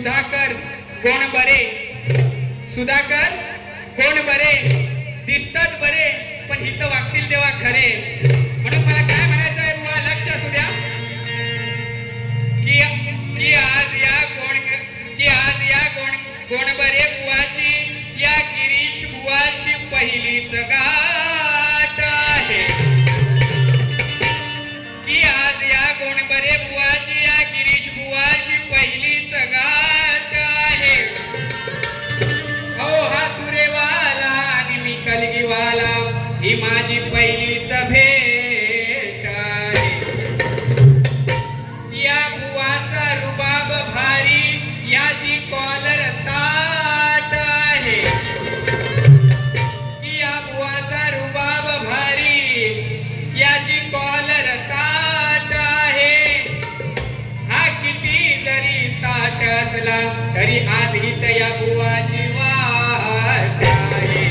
सुधाकर कोण बरे, सुधाकर कोण बरे, दिसतात बरे पण हित वागतील तेव्हा खरे. म्हणून मला काय म्हणायचं आहे बुवा, लक्ष असू द्या की आज या कोण बरे बुवाची या गिरीश बुवाची पहिलीच गाठ आहे. की आज या कोण बरे बुवाची या गिरीश बुवाची पहिलीच गाठ आहे. हो हा तुरेवाला आणि मी कलगीवाला ही माझी पहिलीच भेट आहे. या बुवाचा रुबाब भारी याची कॉलर ताट आहे. की या बुवाचा रुबाब भारी याची कॉलर ताट आहे. हा किती जरी ताट असला तरी आज हित या बुवाची वाट आहे.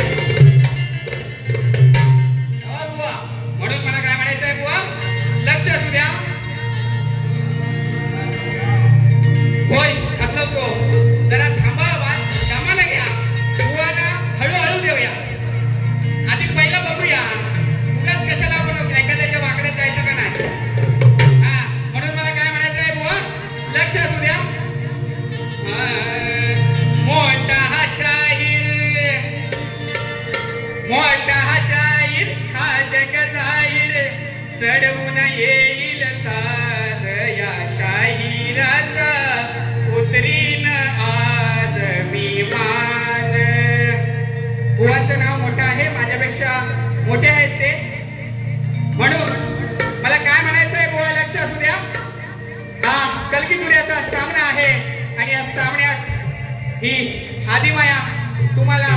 म्हणून मला काय म्हणायचंय बुवा, लक्ष असू द्या. होय हसलवतो, जरा थांबा, कामाला घ्या. बुवाला हळूहळू देऊया, आधी पहिला बघूया. उगाच कशाला आपण एखाद्याच्या वाकड्यात जायचं का नाही. हा म्हणून मला काय म्हणायचंय बुवा, लक्ष असू द्या. मोठा हा शाहीर, मोठा हा शाहीर हा जग जाहीर चढवून येईल साज. या शाहिराचा उतरीन आज मी मान. बुवाचं नाव मोठं आहे, माझ्यापेक्षा मोठे आहेत ते. म्हणून मला काय म्हणायचंय बुवा, लक्ष असू द्या. हा कलगीतुऱ्याचा सामना आहे आणि या सामन्यात ही आदिमाया तुम्हाला